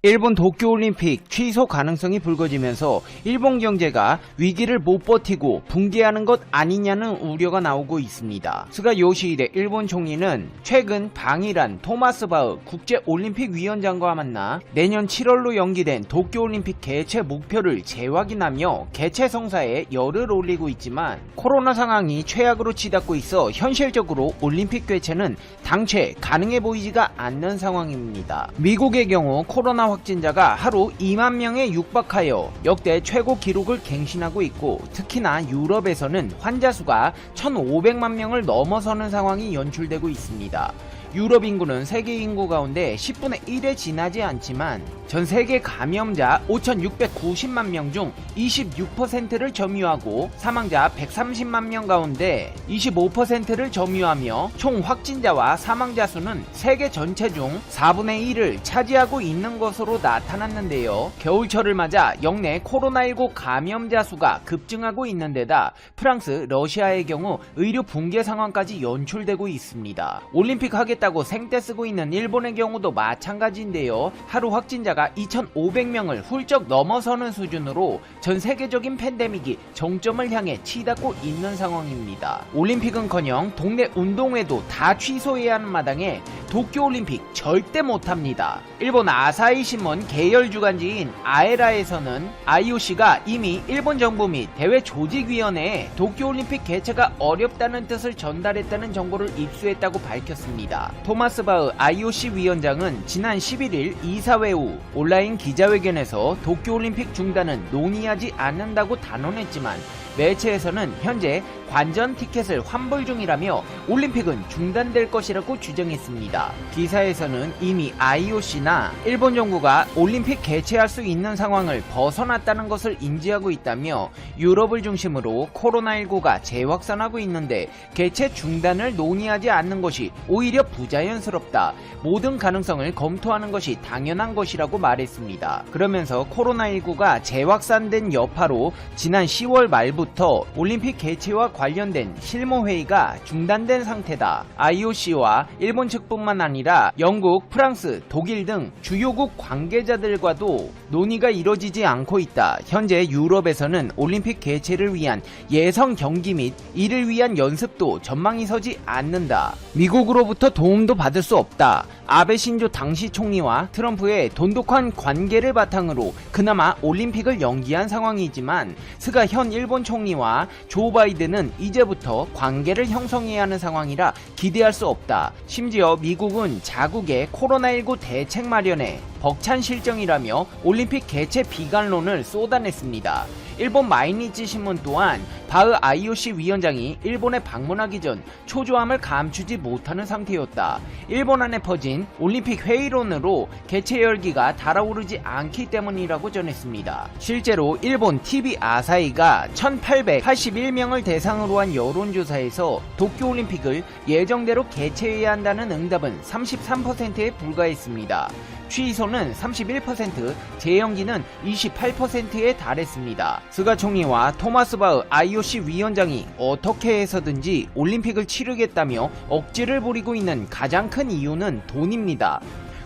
일본 도쿄올림픽 취소 가능성이 불거지면서 일본 경제가 위기를 못 버티고 붕괴하는 것 아니냐는 우려가 나오고 있습니다. 스가 요시히데 일본 총리는 최근 방일한 토마스 바흐 국제올림픽위원장과 만나 내년 7월로 연기된 도쿄올림픽 개최 목표를 재확인하며 개최 성사에 열을 올리고 있지만 코로나 상황이 최악으로 치닫고 있어 현실적으로 올림픽 개최는 당최 가능해 보이지가 않는 상황입니다. 미국의 경우 코로나 확진자가 하루 2만 명에 육박하여 역대 최고 기록을 갱신하고 있고, 특히나 유럽에서는 환자 수가 1,500만 명을 넘어서는 상황이 연출되고 있습니다. 유럽 인구는 세계 인구 가운데 10분의 1에 지나지 않지만 전 세계 감염자 5,690만 명 중 26%를 점유하고 사망자 130만 명 가운데 25%를 점유하며 총 확진자와 사망자 수는 세계 전체 중 4분의 1을 차지하고 있는 것으로 나타났는데요. 겨울철을 맞아 역내 코로나19 감염자 수가 급증하고 있는 데다 프랑스, 러시아의 경우 의료 붕괴 상황까지 연출되고 있습니다. 올림픽 하겠다고 생떼 쓰고 있는 일본의 경우도 마찬가지인데요. 하루 확진자가 2,500명을 훌쩍 넘어서는 수준으로 전 세계적인 팬데믹이 정점을 향해 치닫고 있는 상황입니다. 올림픽은커녕 동네 운동회도 다 취소해야 하는 마당에 도쿄올림픽 절대 못합니다. 일본 아사히 신문 계열 주간지인 아에라에서는 IOC가 이미 일본 정부 및 대회 조직위원회에 도쿄올림픽 개최가 어렵다는 뜻을 전달했다는 정보를 입수했다고 밝혔습니다. 토마스 바흐 IOC 위원장은 지난 11일 이사회 후 온라인 기자회견에서 도쿄올림픽 중단은 논의하지 않는다고 단언했지만 매체에서는 현재 관전 티켓을 환불 중이라며 올림픽은 중단될 것이라고 주장했습니다. 기사에서는 이미 IOC나 일본 정부가 올림픽 개최할 수 있는 상황을 벗어났다는 것을 인지하고 있다며 유럽을 중심으로 코로나19가 재확산하고 있는데 개최 중단을 논의하지 않는 것이 오히려 부자연스럽다. 모든 가능성을 검토하는 것이 당연한 것이라고 말했습니다. 그러면서 코로나19가 재확산된 여파로 지난 10월 말부터 올림픽 개최와 관련된 실무회의가 중단된 상태다. IOC와 일본 측뿐만 아니라 영국, 프랑스, 독일 등 주요국 관계자들과도 논의가 이뤄지지 않고 있다. 현재 유럽에서는 올림픽 개최를 위한 예선 경기 및 이를 위한 연습도 전망이 서지 않는다. 미국으로부터 도움도 받을 수 없다. 아베 신조 당시 총리와 트럼프의 돈독한 관계를 바탕으로 그나마 올림픽을 연기한 상황이지만 스가 현 일본 총리와 조 바이든은 이제부터 관계를 형성해야 하는 상황이라 기대할 수 없다. 심지어 미국은 자국의 코로나19 대책 마련에 벅찬 실정이라며 올림픽 개최 비관론을 쏟아냈습니다. 일본 마이니치 신문 또한 바흐 IOC 위원장이 일본에 방문하기 전 초조함을 감추지 못하는 상태였다. 일본 안에 퍼진 올림픽 회의론으로 개최 열기가 달아오르지 않기 때문이라고 전했습니다. 실제로 일본 TV 아사히가 1,881명을 대상으로 한 여론조사에서 도쿄올림픽을 예정대로 개최해야 한다는 응답은 33%에 불과했습니다. 취소는 31%, 재연기는 28%에 달했습니다. 스가 총리와 토마스 바흐 IOC 위원장이 어떻게 해서든지 올림픽을 치르겠다며 억지를 부리고 있는 가장 큰 이유는 돈입니다.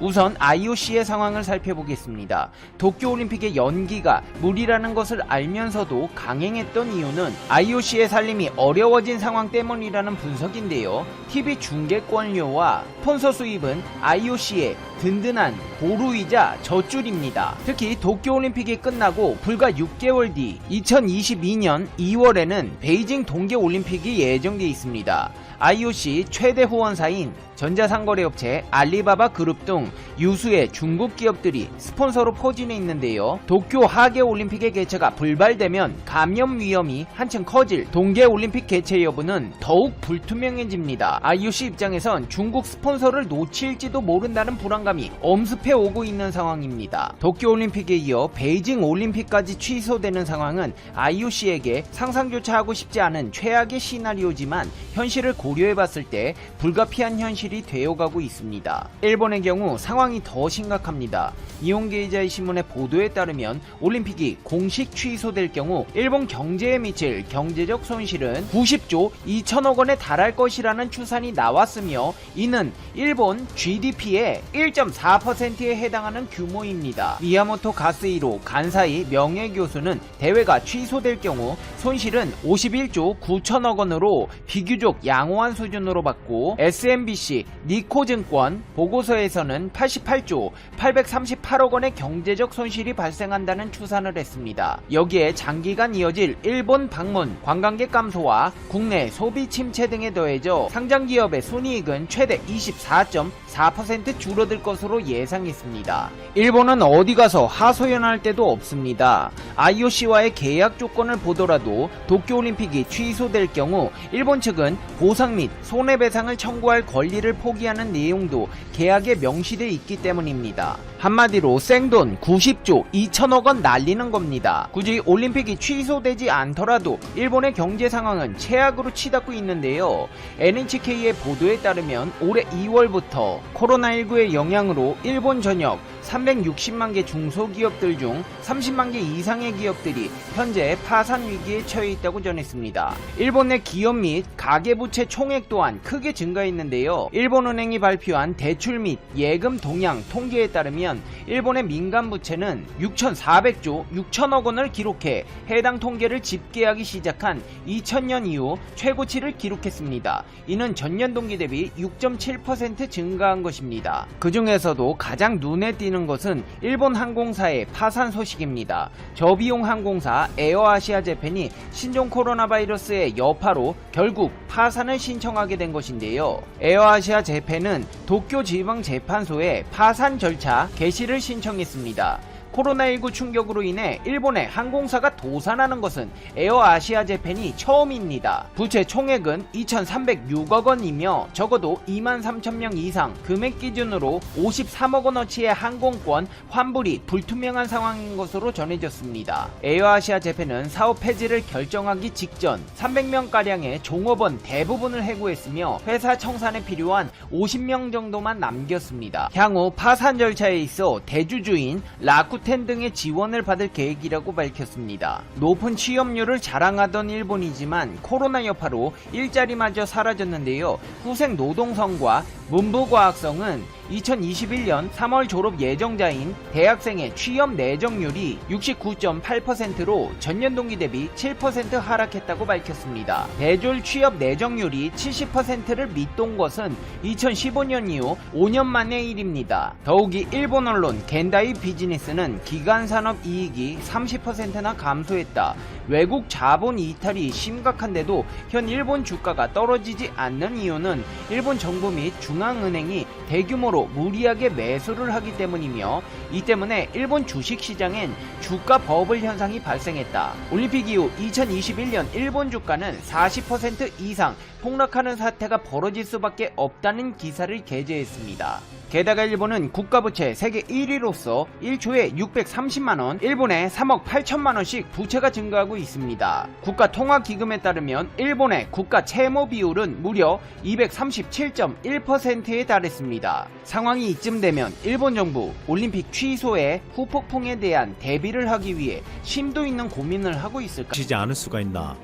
우선 IOC의 상황을 살펴보겠습니다. 도쿄올림픽의 연기가 무리라는 것을 알면서도 강행했던 이유는 IOC의 살림이 어려워진 상황 때문이라는 분석인데요. TV 중계권료와 스폰서 수입은 IOC의 든든한 보루이자 젖줄입니다. 특히 도쿄올림픽이 끝나고 불과 6개월 뒤 2022년 2월에는 베이징 동계올림픽이 예정돼 있습니다. IOC 최대 후원사인 전자상거래업체 알리바바 그룹 등 유수의 중국 기업들이 스폰서로 포진해 있는데요. 도쿄 하계올림픽의 개최가 불발되면 감염 위험이 한층 커질 동계올림픽 개최 여부는 더욱 불투명해집니다. IOC 입장에선 중국 스폰서를 놓칠지도 모른다는 불안감이 엄습해 오고 있는 상황입니다. 도쿄올림픽에 이어 베이징 올림픽까지 취소되는 상황은 IOC에게 상상조차 하고 싶지 않은 최악의 시나리오지만 현실을 고려해봤을 때 불가피한 현실이 현실이 되어가고 있습니다. 일본의 경우 상황이 더 심각합니다. 이온게이자이 신문의 보도에 따르면 올림픽이 공식 취소될 경우 일본 경제에 미칠 경제적 손실은 90조 2천억 원에 달할 것이라는 추산이 나왔으며 이는 일본 GDP의 1.4%에 해당하는 규모입니다. 미야모토 가스히로 간사이 명예교수는 대회가 취소될 경우 손실은 51조 9천억 원으로 비교적 양호한 수준으로 봤고 SMBC 니코증권 보고서에서는 88조 838억 원의 경제적 손실이 발생한다는 추산을 했습니다. 여기에 장기간 이어질 일본 방문, 관광객 감소와 국내 소비 침체 등에 더해져 상장기업의 순이익은 최대 24.4% 줄어들 것으로 예상했습니다. 일본은 어디 가서 하소연할 데도 없습니다. IOC와의 계약 조건을 보더라도 도쿄올림픽이 취소될 경우 일본 측은 보상 및 손해배상을 청구할 권리를 포기하는 내용도 계약에 명시되어 있기 때문입니다. 한마디로 생돈 90조 2천억 원 날리는 겁니다. 굳이 올림픽이 취소되지 않더라도 일본의 경제 상황은 최악으로 치닫고 있는데요. NHK의 보도에 따르면 올해 2월부터 코로나19의 영향으로 일본 전역 360만 개 중소기업들 중 30만 개 이상의 기업들이 현재 파산 위기에 처해 있다고 전했습니다. 일본 내 기업 및 가계부채 총액 또한 크게 증가했는데요. 일본은행이 발표한 대출 및 예금 동향 통계에 따르면 일본의 민간 부채는 6,400조 6천억 원을 기록해 해당 통계를 집계하기 시작한 2000년 이후 최고치를 기록했습니다. 이는 전년 동기 대비 6.7% 증가한 것입니다. 그 중에서도 가장 눈에 띄는 것은 일본 항공사의 파산 소식입니다. 저비용 항공사 에어아시아 재팬이 신종 코로나 바이러스의 여파로 결국 파산을 신청하게 된 것인데요. 에어아시아 재팬은 도쿄지방재판소에 파산 절차 개시를 신청했습니다. 코로나19 충격으로 인해 일본의 항공사가 도산하는 것은 에어아시아 재팬이 처음입니다. 부채 총액은 2,306억 원이며 적어도 23,000명 이상, 금액 기준으로 53억 원어치의 항공권 환불이 불투명한 상황인 것으로 전해졌습니다. 에어아시아 재팬은 사업 폐지를 결정하기 직전 300명가량의 종업원 대부분을 해고했으며 회사 청산에 필요한 50명 정도만 남겼습니다. 향후 파산 절차에 있어 대주주인 라쿠텐 등의 지원을 받을 계획이라고 밝혔습니다. 높은 취업률을 자랑하던 일본이지만 코로나 여파로 일자리마저 사라졌는데요. 후생 노동성과 문부과학성은 2021년 3월 졸업 예정자인 대학생의 취업 내정률이 69.8%로 전년 동기 대비 7% 하락했다고 밝혔습니다. 대졸 취업 내정률이 70%를 밑돈 것은 2015년 이후 5년 만의 일입니다. 더욱이 일본 언론 겐다이 비즈니스는 기간산업 이익이 30%나 감소했다. 외국 자본 이탈이 심각한데도 현 일본 주가가 떨어지지 않는 이유는 일본 정부 및 중앙은행이 대규모로 무리하게 매수를 하기 때문이며 이 때문에 일본 주식시장엔 주가 버블 현상이 발생했다. 올림픽 이후 2021년 일본 주가는 40% 이상 폭락하는 사태가 벌어질 수밖에 없다는 기사를 게재했습니다. 게다가 일본은 국가부채 세계 1위로서 1초에 630만원, 일본에 3억 8천만원씩 부채가 증가하고 있습니다. 국가통화기금에 따르면 일본의 국가 채무 비율은 무려 237.1%에 달했습니다. 상황이 이쯤 되면 일본 정부 올림픽 취소에 후폭풍에 대한 대비를 하기 위해 심도 있는 고민을 하고 있을까? 지지 않을 수가 있나.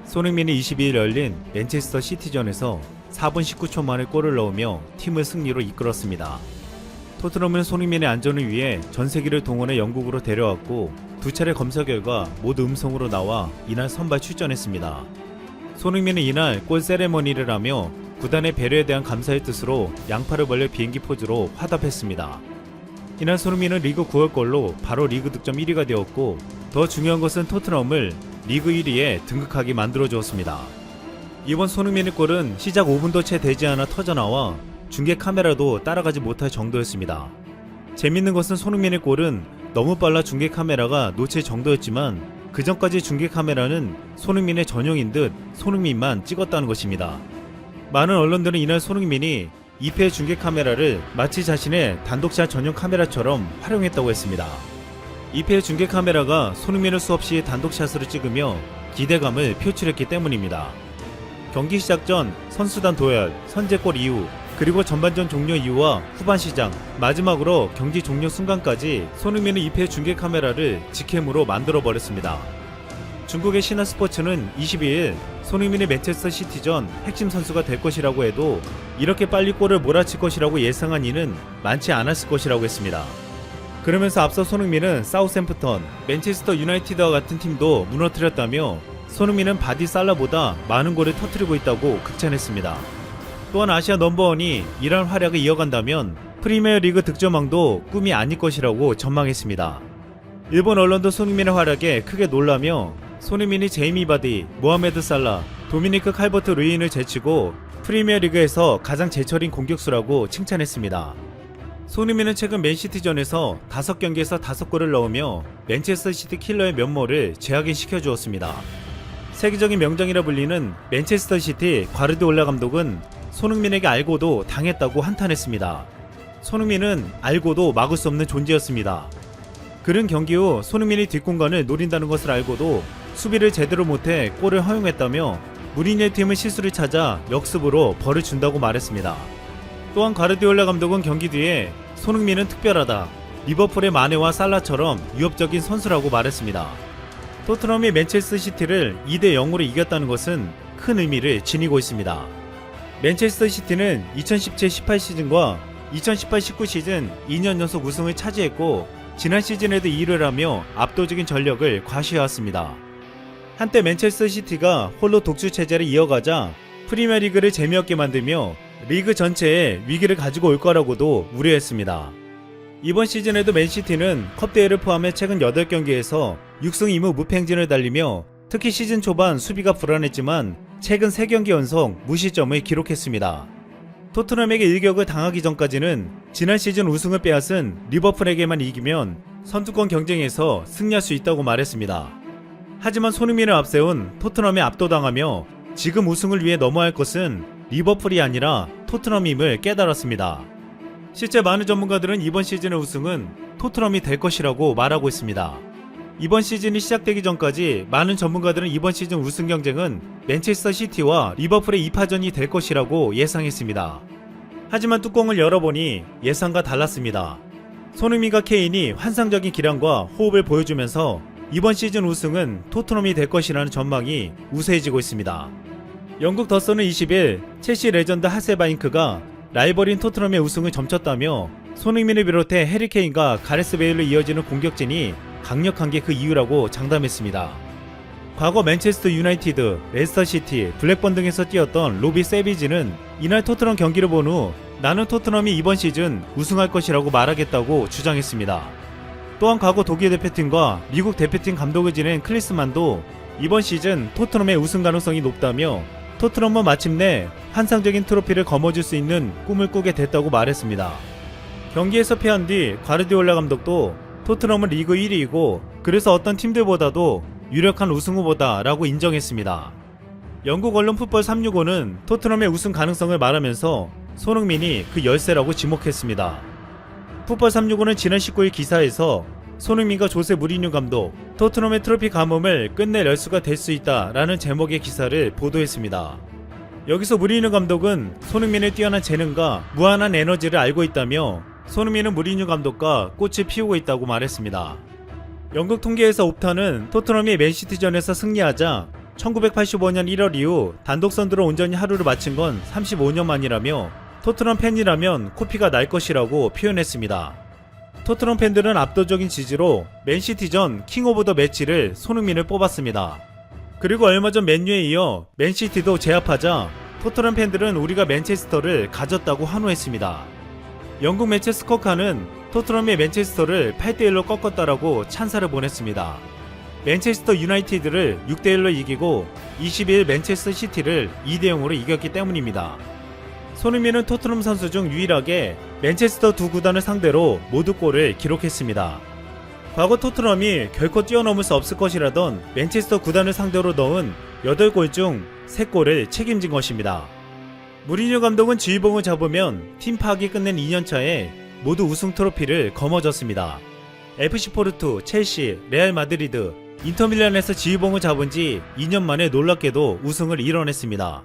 손흥민이 22일 열린 맨체스터 시티전에서 4분 19초 만에 골을 넣으며 팀을 승리로 이끌었습니다. 토트넘은 손흥민의 안전을 위해 전세기를 동원해 영국으로 데려왔고 두 차례 검사 결과 모두 음성으로 나와 이날 선발 출전했습니다. 손흥민은 이날 골 세레머니를 하며 구단의 배려에 대한 감사의 뜻으로 양팔을 벌려 비행기 포즈로 화답했습니다. 이날 손흥민은 리그 9월골로 바로 리그 득점 1위가 되었고 더 중요한 것은 토트넘을 리그 1위에 등극하게 만들어주었습니다. 이번 손흥민의 골은 시작 5분도 채 되지 않아 터져나와 중계 카메라도 따라가지 못할 정도였습니다. 재밌는 것은 손흥민의 골은 너무 빨라 중계 카메라가 놓칠 정도였지만 그 전까지 중계 카메라는 손흥민의 전용인 듯 손흥민만 찍었다는 것입니다. 많은 언론들은 이날 손흥민이 2패 중계 카메라를 마치 자신의 단독샷 전용 카메라처럼 활용했다고 했습니다. 2패 중계 카메라가 손흥민을 수없이 단독샷으로 찍으며 기대감을 표출했기 때문입니다. 경기 시작 전 선수단 도열, 선제골 이후 그리고 전반전 종료 이후와 후반 시장, 마지막으로 경기 종료 순간까지 손흥민은 2패 중계 카메라를 직캠으로 만들어버렸습니다. 중국의 신화스포츠는 22일 손흥민이 맨체스터 시티전 핵심 선수가 될 것이라고 해도 이렇게 빨리 골을 몰아칠 것이라고 예상한 이는 많지 않았을 것이라고 했습니다. 그러면서 앞서 손흥민은 사우샘프턴, 맨체스터 유나이티드와 같은 팀도 무너뜨렸다며 손흥민은 바디 살라보다 많은 골을 터뜨리고 있다고 극찬했습니다. 또한 아시아 넘버원이 이런 활약을 이어간다면 프리미어리그 득점왕도 꿈이 아닐 것이라고 전망했습니다. 일본 언론도 손흥민의 활약에 크게 놀라며 손흥민이 제이미 바디, 모하메드 살라, 도미니크 칼버트 루인을 제치고 프리미어리그에서 가장 제철인 공격수라고 칭찬했습니다. 손흥민은 최근 맨시티전에서 5경기에서 5골을 넣으며 맨체스터 시티 킬러의 면모를 재확인시켜 주었습니다. 세계적인 명장이라 불리는 맨체스터 시티 과르디올라 감독은 손흥민에게 알고도 당했다고 한탄했습니다. 손흥민은 알고도 막을 수 없는 존재였습니다. 그는 경기 후 손흥민이 뒷공간을 노린다는 것을 알고도 수비를 제대로 못해 골을 허용했다며 무리뉴의 팀은 실수를 찾아 역습으로 벌을 준다고 말했습니다. 또한 과르디올라 감독은 경기 뒤에 손흥민은 특별하다, 리버풀의 마네와 살라처럼 위협적인 선수라고 말했습니다. 토트넘이 맨체스터 시티를 2대0으로 이겼다는 것은 큰 의미를 지니고 있습니다. 맨체스터 시티는 2017-18 시즌과 2018-19 시즌 2년 연속 우승을 차지했고 지난 시즌에도 2위를 하며 압도적인 전력을 과시해왔습니다. 한때 맨체스터 시티가 홀로 독주 체제를 이어가자 프리미어리그를 재미없게 만들며 리그 전체에 위기를 가지고 올 거라고도 우려했습니다. 이번 시즌에도 맨시티는 컵대회를 포함해 최근 8경기에서 6승 2무 무패 행진을 달리며 특히 시즌 초반 수비가 불안했지만 최근 3경기 연속 무실점을 기록했습니다. 토트넘에게 일격을 당하기 전까지는 지난 시즌 우승을 빼앗은 리버풀에게만 이기면 선두권 경쟁에서 승리할 수 있다고 말했습니다. 하지만 손흥민을 앞세운 토트넘에 압도당하며 지금 우승을 위해 넘어야 할 것은 리버풀이 아니라 토트넘임을 깨달았습니다. 실제 많은 전문가들은 이번 시즌의 우승은 토트넘이 될 것이라고 말하고 있습니다. 이번 시즌이 시작되기 전까지 많은 전문가들은 이번 시즌 우승 경쟁은 맨체스터 시티와 리버풀의 2파전이 될 것이라고 예상했습니다. 하지만 뚜껑을 열어보니 예상과 달랐습니다. 손흥민과 케인이 환상적인 기량과 호흡을 보여주면서 이번 시즌 우승은 토트넘이 될 것이라는 전망이 우세해지고 있습니다. 영국 더선은 20일 첼시 레전드 하세바잉크가 라이벌인 토트넘의 우승을 점쳤다며 손흥민을 비롯해 해리 케인과 가레스 베일로 이어지는 공격진이 강력한 게 그 이유라고 장담했습니다. 과거 맨체스터 유나이티드, 레스터 시티, 블랙번 등에서 뛰었던 로비 세비지는 이날 토트넘 경기를 본 후 나는 토트넘이 이번 시즌 우승할 것이라고 말하겠다고 주장했습니다. 또한 과거 독일 대표팀과 미국 대표팀 감독을 지낸 클리스만도 이번 시즌 토트넘의 우승 가능성이 높다며 토트넘은 마침내 환상적인 트로피를 거머쥘 수 있는 꿈을 꾸게 됐다고 말했습니다. 경기에서 패한 뒤 과르디올라 감독도 토트넘은 리그 1위이고 그래서 어떤 팀들보다도 유력한 우승 후보다 라고 인정했습니다. 영국 언론 풋볼 365는 토트넘의 우승 가능성을 말하면서 손흥민이 그 열쇠라고 지목했습니다. 풋볼 365는 지난 19일 기사에서 손흥민과 조세 무리뉴 감독, 토트넘의 트로피 가뭄을 끝낼 열수가 될 수 있다 라는 제목의 기사를 보도했습니다. 여기서 무리뉴 감독은 손흥민의 뛰어난 재능과 무한한 에너지를 알고 있다며 손흥민은 무리뉴 감독과 꽃을 피우고 있다고 말했습니다. 영국 통계에서 옵타는 토트넘이 맨시티전에서 승리하자 1985년 1월 이후 단독 선두로 온전히 하루를 마친 건 35년 만이라며 토트넘 팬이라면 코피가 날 것이라고 표현했습니다. 토트넘 팬들은 압도적인 지지로 맨시티전 킹 오브 더 매치를 손흥민을 뽑았습니다. 그리고 얼마 전 맨유에 이어 맨시티도 제압하자 토트넘 팬들은 우리가 맨체스터를 가졌다고 환호했습니다. 영국 매체 스코카는 토트넘이 맨체스터를 8대1로 꺾었다라고 찬사를 보냈습니다. 맨체스터 유나이티드를 6대1로 이기고 22일 맨체스터 시티를 2대0으로 이겼기 때문입니다. 손흥민은 토트넘 선수 중 유일하게 맨체스터 두 구단을 상대로 모두 골을 기록했습니다. 과거 토트넘이 결코 뛰어넘을 수 없을 것이라던 맨체스터 구단을 상대로 넣은 8골 중 3골을 책임진 것입니다. 무리뉴 감독은 지휘봉을 잡으면 팀 파악이 끝낸 2년차에 모두 우승 트로피를 거머쥐었습니다. FC 포르투, 첼시, 레알 마드리드, 인터밀란에서 지휘봉을 잡은 지 2년 만에 놀랍게도 우승을 이뤄냈습니다.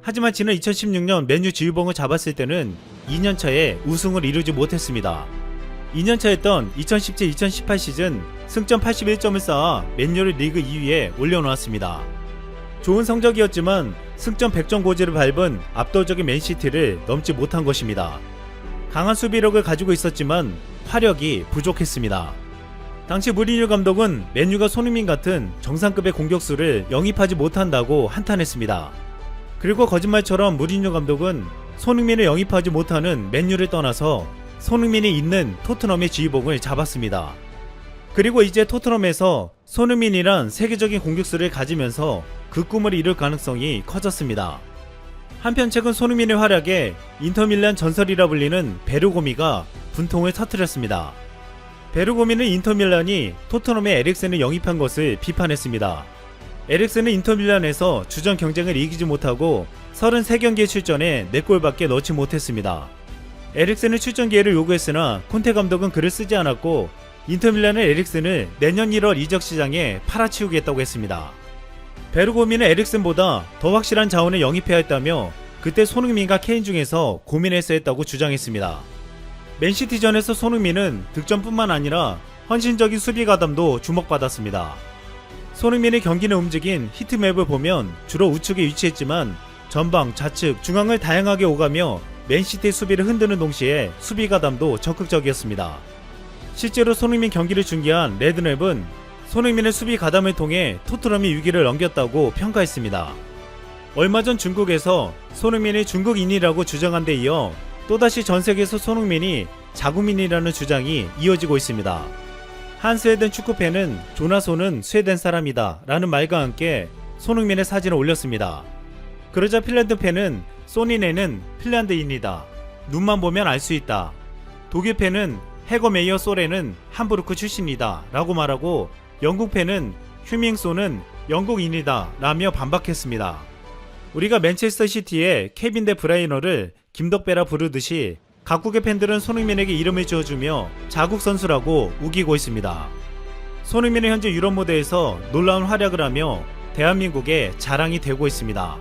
하지만 지난 2016년 맨유 지휘봉을 잡았을 때는 2년차에 우승을 이루지 못했습니다. 2년차였던 2017-2018 시즌 승점 81점을 쌓아 맨유를 리그 2위에 올려놓았습니다. 좋은 성적이었지만 승점 100점 고지를 밟은 압도적인 맨시티를 넘지 못한 것입니다. 강한 수비력을 가지고 있었지만 화력이 부족했습니다. 당시 무리뉴 감독은 맨유가 손흥민 같은 정상급의 공격수를 영입하지 못한다고 한탄했습니다. 그리고 거짓말처럼 무리뉴 감독은 손흥민을 영입하지 못하는 맨유를 떠나서 손흥민이 있는 토트넘의 지휘봉을 잡았습니다. 그리고 이제 토트넘에서 손흥민이란 세계적인 공격수를 가지면서 그 꿈을 이룰 가능성이 커졌습니다. 한편 최근 손흥민의 활약에 인터밀란 전설이라 불리는 베르고미가 분통을 터뜨렸습니다. 베르고미는 인터밀란이 토트넘의 에릭센을 영입한 것을 비판했습니다. 에릭센은 인터밀란에서 주전 경쟁을 이기지 못하고 33경기에 출전해 4골밖에 넣지 못했습니다. 에릭센은 출전 기회를 요구했으나 콘테 감독은 그를 쓰지 않았고 인터밀란은 에릭센을 내년 1월 이적 시장에 팔아치우겠다고 했습니다. 베르고미는 에릭센보다 더 확실한 자원을 영입해야 했다며 그때 손흥민과 케인 중에서 고민했어야 했다고 주장했습니다. 맨시티전에서 손흥민은 득점뿐만 아니라 헌신적인 수비 가담도 주목받았습니다. 손흥민의 경기를 움직인 히트맵을 보면 주로 우측에 위치했지만 전방, 좌측, 중앙을 다양하게 오가며 맨시티 수비를 흔드는 동시에 수비 가담도 적극적이었습니다. 실제로 손흥민 경기를 중계한 레드랩은 손흥민의 수비 가담을 통해 토트넘이 위기를 넘겼다고 평가했습니다. 얼마 전 중국에서 손흥민이 중국인이라고 주장한 데 이어 또다시 전 세계에서 손흥민이 자국민이라는 주장이 이어지고 있습니다. 한 스웨덴 축구팬은 조나소는 스웨덴 사람이다 라는 말과 함께 손흥민의 사진을 올렸습니다. 그러자 핀란드 팬은 소니네는 핀란드인이다. 눈만 보면 알 수 있다. 독일 팬은 헤거메이어 소렌은 함부르크 출신이다 라고 말하고 영국 팬은 휴밍소는 영국인이다 라며 반박했습니다. 우리가 맨체스터 시티의 케빈 데 브라이너를 김덕배라 부르듯이 각국의 팬들은 손흥민에게 이름을 지어주며 자국 선수라고 우기고 있습니다. 손흥민은 현재 유럽 무대에서 놀라운 활약을 하며 대한민국의 자랑이 되고 있습니다.